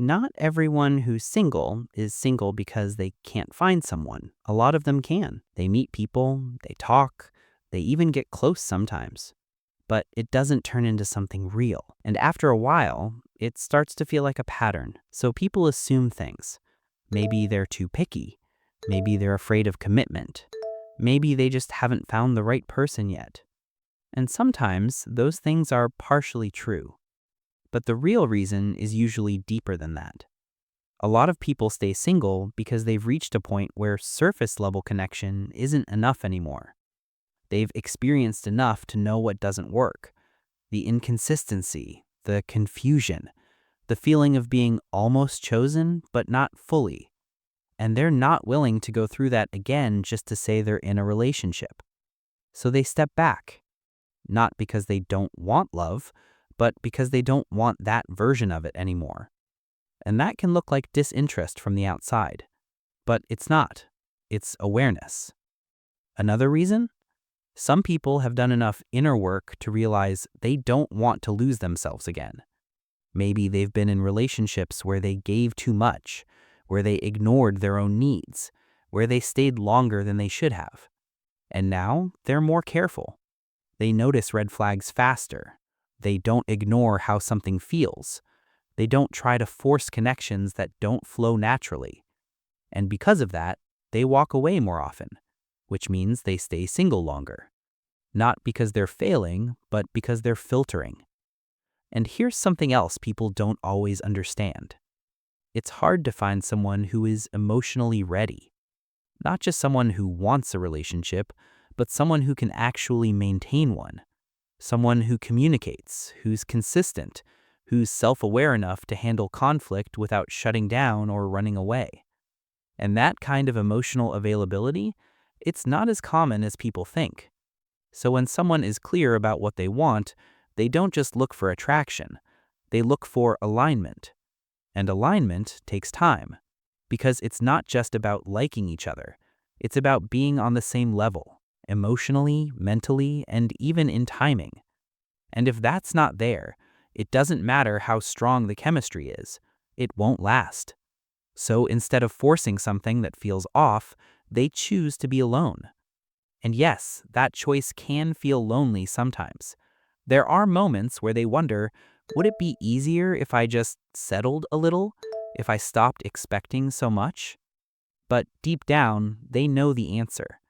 Not everyone who's single is single because they can't find someone. A lot of them can. They meet people, they talk, they even get close sometimes. But it doesn't turn into something real. And after a while, it starts to feel like a pattern. So people assume things. Maybe they're too picky. Maybe they're afraid of commitment. Maybe they just haven't found the right person yet. And sometimes those things are partially true. But the real reason is usually deeper than that. A lot of people stay single because they've reached a point where surface level connection isn't enough anymore. They've experienced enough to know what doesn't work. The inconsistency, the confusion, the feeling of being almost chosen but not fully. And they're not willing to go through that again just to say they're in a relationship. So they step back. Not because they don't want love, but because they don't want that version of it anymore. And that can look like disinterest from the outside. But it's not. It's awareness. Another reason? Some people have done enough inner work to realize they don't want to lose themselves again. Maybe they've been in relationships where they gave too much, where they ignored their own needs, where they stayed longer than they should have. And now they're more careful. They notice red flags faster. They don't ignore how something feels. They don't try to force connections that don't flow naturally. And because of that, they walk away more often, which means they stay single longer. Not because they're failing, but because they're filtering. And here's something else people don't always understand. It's hard to find someone who is emotionally ready. Not just someone who wants a relationship, but someone who can actually maintain one. Someone who communicates, who's consistent, who's self-aware enough to handle conflict without shutting down or running away. And that kind of emotional availability, it's not as common as people think. So when someone is clear about what they want, they don't just look for attraction, they look for alignment. And alignment takes time, because it's not just about liking each other, it's about being on the same level. Emotionally, mentally, and even in timing. And if that's not there, it doesn't matter how strong the chemistry is, it won't last. So instead of forcing something that feels off, they choose to be alone. And yes, that choice can feel lonely sometimes. There are moments where they wonder, would it be easier if I just settled a little? If I stopped expecting so much? But deep down, they know the answer.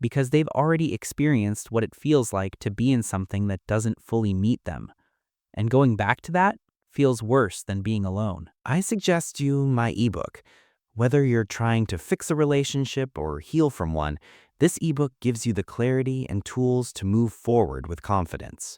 Because they've already experienced what it feels like to be in something that doesn't fully meet them. And going back to that feels worse than being alone. I suggest you my ebook. Whether you're trying to fix a relationship or heal from one, this ebook gives you the clarity and tools to move forward with confidence.